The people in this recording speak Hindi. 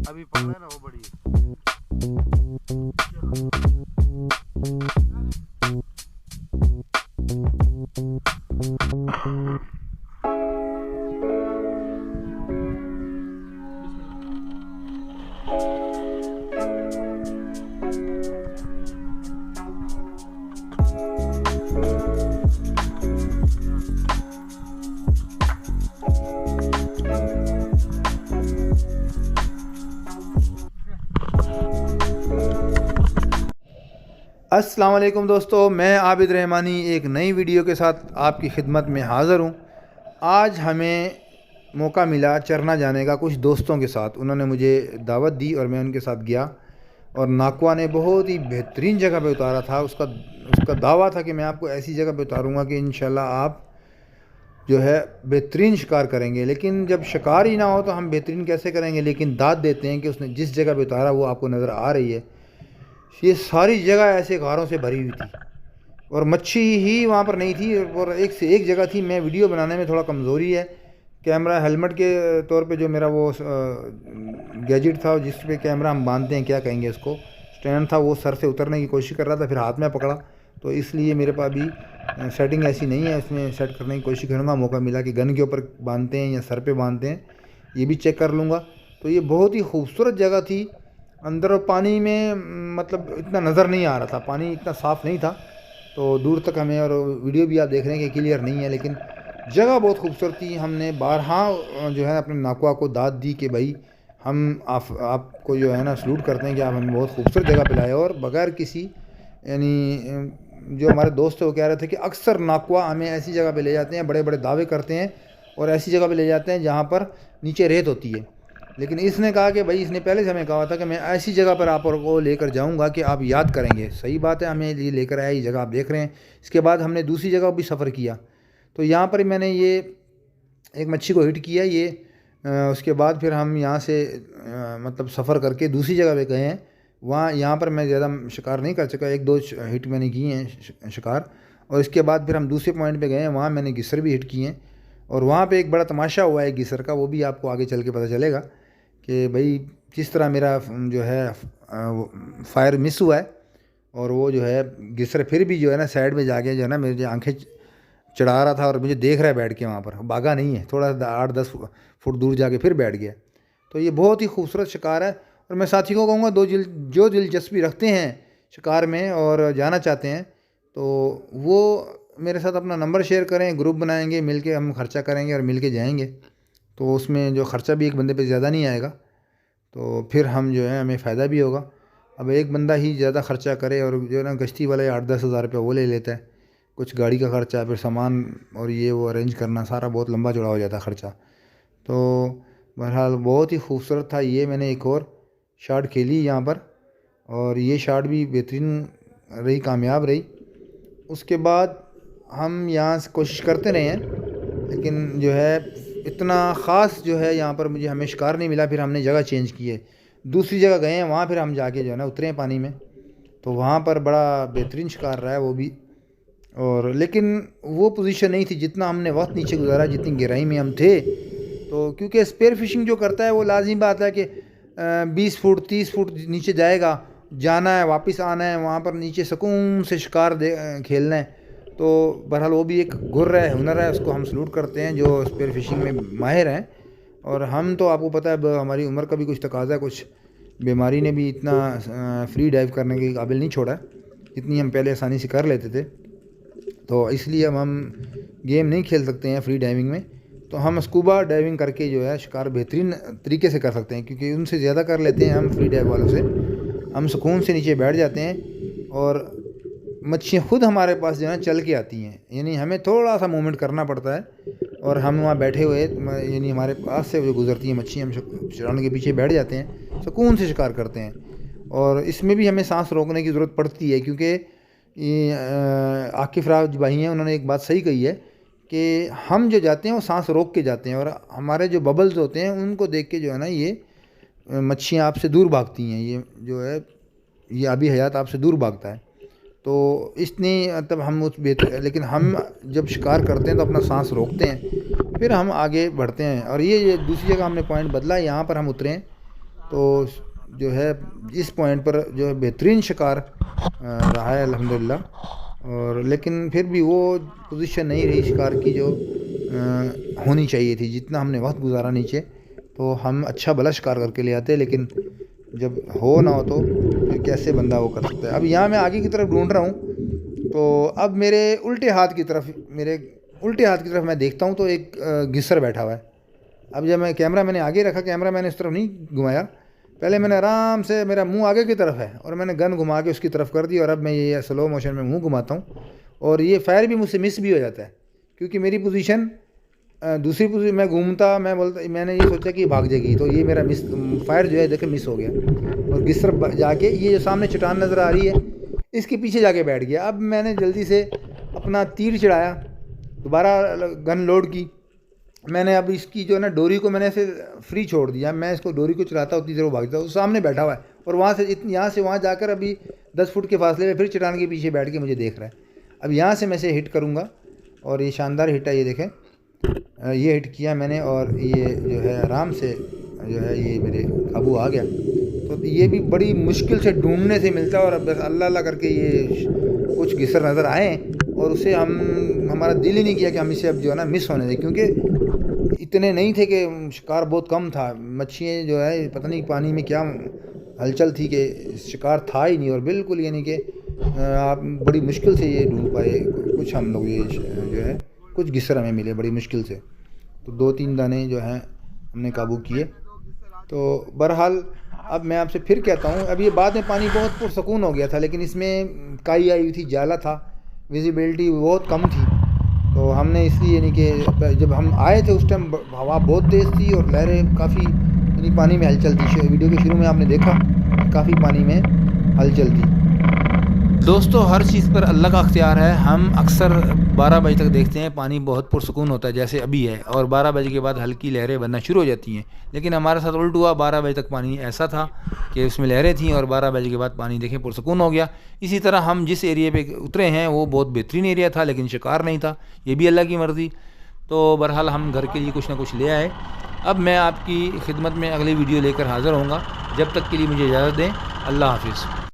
अभी पकड़ा ना वो बड़ी अस्सलाम वालेकुम दोस्तों, मैं आबिद रहमानी एक नई वीडियो के साथ आपकी खिदमत में हाज़िर हूँ। आज हमें मौका मिला चरना जाने का कुछ दोस्तों के साथ। उन्होंने मुझे दावत दी और मैं उनके साथ गया और नाकवा ने बहुत ही बेहतरीन जगह पे उतारा था। उसका दावा था कि मैं आपको ऐसी जगह पे उतारूँगा कि इंशाल्लाह आप जो है बेहतरीन शिकार करेंगे। लेकिन जब शिकार ही ना हो तो हम बेहतरीन कैसे करेंगे। लेकिन दाद देते हैं कि उसने जिस जगह पे उतारा वो आपको नज़र आ रही है। ये सारी जगह ऐसे गारों से भरी हुई थी और मच्छी ही वहाँ पर नहीं थी और एक से एक जगह थी। मैं वीडियो बनाने में थोड़ा कमज़ोरी है। कैमरा हेलमेट के तौर पे जो मेरा वो गैजेट था जिस पे कैमरा हम बांधते हैं, क्या कहेंगे उसको, स्टैंड था, वो सर से उतरने की कोशिश कर रहा था, फिर हाथ में पकड़ा। तो इसलिए मेरे पास अभी सेटिंग ऐसी नहीं है। इसमें सेट करने की कोशिश करूँगा। मौका मिला कि गन के ऊपर बांधते हैं या सर पे बांधते हैं, ये भी चेक कर लूँगा। तो ये बहुत ही खूबसूरत जगह थी। अंदर पानी में मतलब इतना नज़र नहीं आ रहा था, पानी इतना साफ़ नहीं था तो दूर तक हमें, और वीडियो भी आप देख रहे हैं कि क्लियर नहीं है, लेकिन जगह बहुत खूबसूरत थी। हमने बारहा जो है अपने नाकवा को दाद दी कि भाई हम आपको जो है ना सलूट करते हैं कि आप हमें बहुत खूबसूरत जगह पे लाए। और बग़ैर किसी यानी जो हमारे दोस्त हैं वो कह रहे थे कि अक्सर नाकवा हमें ऐसी जगह पे ले जाते हैं, बड़े बड़े दावे करते हैं और ऐसी जगह पे ले जाते हैं जहाँ पर नीचे रेत होती है। लेकिन इसने कहा कि भाई, इसने पहले से हमें कहा था कि मैं ऐसी जगह पर आपको लेकर जाऊंगा कि आप याद करेंगे। सही बात है, हमें ये लेकर आया, ये जगह आप देख रहे हैं। इसके बाद हमने दूसरी जगह भी सफ़र किया। तो यहाँ पर मैंने ये एक मच्छी को हिट किया। ये उसके बाद फिर हम यहाँ से मतलब सफ़र करके दूसरी जगह पे गए हैं। वहाँ यहाँ पर मैं ज़्यादा शिकार नहीं कर सका, एक दो हिट मैंने किए हैं शिकार। और इसके बाद फिर हम दूसरे पॉइंट पे गए हैं, वहाँ मैंने गिसर भी हिट किए हैं। और वहाँ पे एक बड़ा तमाशा हुआ है गिसर का, वो भी आपको आगे चल के पता चलेगा कि भाई किस तरह मेरा जो है फायर मिस हुआ है। और वो जो है गिसर फिर भी जो है ना साइड में जाके जो है ना मेरी आंखें चढ़ा रहा था और मुझे देख रहा है बैठ के, वहाँ पर भागा नहीं है, थोड़ा 8-10 फुट दूर जाके फिर बैठ गया। तो ये बहुत ही खूबसूरत शिकार है। और मैं साथी को कहूँगा जो दिलचस्पी रखते हैं शिकार में और जाना चाहते हैं तो वो मेरे साथ अपना नंबर शेयर करें, ग्रुप बनाएंगे, मिल के हम खर्चा करेंगे और मिल के जाएँगे। तो उसमें जो ख़र्चा भी एक बंदे पे ज़्यादा नहीं आएगा, तो फिर हम जो है हमें फ़ायदा भी होगा। अब एक बंदा ही ज़्यादा ख़र्चा करे और जो है ना गश्ती वाले 8-10 हज़ार रुपये वो ले लेता है, कुछ गाड़ी का ख़र्चा, फिर सामान और ये वो अरेंज करना, सारा बहुत लंबा चौड़ा हो जाता है ख़र्चा। तो बहरहाल बहुत ही खूबसूरत था। ये मैंने एक और शॉट खेली यहाँ पर और ये शॉट भी बेहतरीन रही, कामयाब रही। उसके बाद हम यहाँ से कोशिश करते रहे हैं, लेकिन जो है इतना ख़ास जो है यहाँ पर मुझे हमें शिकार नहीं मिला। फिर हमने जगह चेंज की है, दूसरी जगह गए हैं, वहाँ फिर हम जाके जो है ना उतरे हैं पानी में, तो वहाँ पर बड़ा बेहतरीन शिकार रहा है वो भी। और लेकिन वो पोजीशन नहीं थी जितना हमने वक्त नीचे गुजारा, जितनी गहराई में हम थे। तो क्योंकि स्पेयर फिशिंग जो करता है वो लाजिमी बात है कि 20 फुट 30 फुट नीचे जाएगा, जाना है, वापस आना है, वहाँ पर नीचे सुकून से शिकार खेलना है। तो बहरहाल वो भी एक गुर्र है, हुनर है, उसको हम सलूट करते हैं जो स्पेयर फिशिंग में माहिर हैं। और हम तो आपको पता है हमारी उम्र का भी कुछ तकाजा है, कुछ बीमारी ने भी इतना फ्री डाइव करने के काबिल नहीं छोड़ा जितनी हम पहले आसानी से कर लेते थे। तो इसलिए अब हम गेम नहीं खेल सकते हैं फ्री डाइविंग में। तो हम स्कूबा डाइविंग करके जो है शिकार बेहतरीन तरीके से कर सकते हैं, क्योंकि उनसे ज़्यादा कर लेते हैं हम फ्री डाइव वालों से। हम सुकून से नीचे बैठ जाते हैं और मच्छियाँ खुद हमारे पास जो है चल के आती हैं, यानी हमें थोड़ा सा मूवमेंट करना पड़ता है और हम वहाँ बैठे हुए यानी हमारे पास से जो गुजरती हैं मच्छियाँ, हम चढ़ाने के पीछे बैठ जाते हैं, सुकून से शिकार करते हैं। और इसमें भी हमें सांस रोकने की ज़रूरत पड़ती है, क्योंकि आकिफ़ राज भाई हैं, उन्होंने एक बात सही कही है कि हम जो जाते हैं वो सांस रोक के जाते हैं, और हमारे जो बबल्स होते हैं उनको देख के जो है ना ये मच्छियाँ आपसे दूर भागती हैं, ये जो है ये आबी हयात आपसे दूर भागता है। तो इसने तब हम उस बेहतर, लेकिन हम जब शिकार करते हैं तो अपना सांस रोकते हैं, फिर हम आगे बढ़ते हैं। और ये दूसरी जगह हमने पॉइंट बदला, यहाँ पर हम उतरे तो जो है इस पॉइंट पर जो है बेहतरीन शिकार रहा है अल्हम्दुलिल्लाह। और लेकिन फिर भी वो पोजीशन नहीं रही शिकार की जो होनी चाहिए थी। जितना हमने वक्त गुजारा नीचे, तो हम अच्छा भला शिकार करके ले आते, लेकिन जब हो ना हो तो फिर कैसे बंदा वो कर सकता है। अब यहाँ मैं आगे की तरफ ढूंढ रहा हूँ, तो अब मेरे उल्टे हाथ की तरफ मैं देखता हूँ तो एक घिसर बैठा हुआ है। अब जब मैं कैमरा मैंने आगे रखा, कैमरा मैंने इस तरफ नहीं घुमाया, पहले मैंने आराम से, मेरा मुंह आगे की तरफ है और मैंने गन घुमा के उसकी तरफ कर दी, और अब मैं ये स्लो मोशन में मुंह घुमाता हूँ और ये फायर भी मुझसे मिस भी हो जाता है, क्योंकि मेरी पोजीशन दूसरी पोजीशन में घूमता, मैंने ये सोचा कि भाग जाएगी, तो ये मेरा फायर जो है देखे मिस हो गया, और घिसर जाके ये जो सामने चट्टान नज़र आ रही है इसके पीछे जाके बैठ गया। अब मैंने जल्दी से अपना तीर चढ़ाया, दोबारा गन लोड की मैंने। अब इसकी जो है ना डोरी को मैंने ऐसे फ्री छोड़ दिया, मैं इसको डोरी को चलाता उतनी देर वो भागता, वो सामने बैठा हुआ है और वहाँ से यहाँ से वहाँ जाकर अभी 10 फुट के फासले में फिर चट्टान के पीछे बैठ के मुझे देख रहा है। अब यहाँ से मैं इसे हिट करूँगा, और ये शानदार हिट है, ये देखें, ये हिट किया मैंने और ये जो है आराम से जो है ये मेरे काबू आ गया। तो ये भी बड़ी मुश्किल से ढूंढने से मिलता है, और अब बस अल्लाह अल्लाह करके ये कुछ घिसर नज़र आए और उसे हमारा दिल ही नहीं किया कि हम इसे अब जो है ना मिस होने दें, क्योंकि इतने नहीं थे कि शिकार बहुत कम था। मच्छियाँ जो है पता नहीं पानी में क्या हलचल थी कि शिकार था ही नहीं, और बिल्कुल यानी कि आप बड़ी मुश्किल से ये ढूंढ पाए कुछ हम लोग, ये जो है कुछ घिसर हमें मिले बड़ी मुश्किल से। तो 2-3 दाने जो हैं हमने काबू किए। तो बहरहाल अब मैं आपसे फिर कहता हूँ, अब ये बाद में पानी बहुत पुरसकून हो गया था, लेकिन इसमें काई आई हुई थी, जाला था, विजिबिलिटी बहुत कम थी। तो हमने इसलिए यानी कि जब हम आए थे उस टाइम हवा बहुत तेज़ थी और लहरें काफ़ी, यानी पानी में हलचल थी। वीडियो के शुरू में आपने देखा काफ़ी पानी में हलचल थी। दोस्तों, हर चीज़ पर अल्लाह का अख्तियार है। हम अक्सर 12 बजे तक देखते हैं पानी बहुत पुरसकून होता है, जैसे अभी है, और 12 बजे के बाद हल्की लहरें बनना शुरू हो जाती हैं। लेकिन हमारे साथ उल्ट हुआ, 12 बजे तक पानी ऐसा था कि उसमें लहरें थीं, और 12 बजे के बाद पानी देखें पुरसकून हो गया। इसी तरह हम जिस एरिया पे उतरे हैं वो बहुत बेहतरीन एरिया था, लेकिन शिकार नहीं था, ये भी अल्लाह की मर्ज़ी। तो बहरहाल हम घर के लिए कुछ ना कुछ ले आए। अब मैं आपकी खिदमत में अगली वीडियो लेकर हाज़िर होऊंगा। जब तक के लिए मुझे इजाज़त दें। अल्लाह हाफिज़।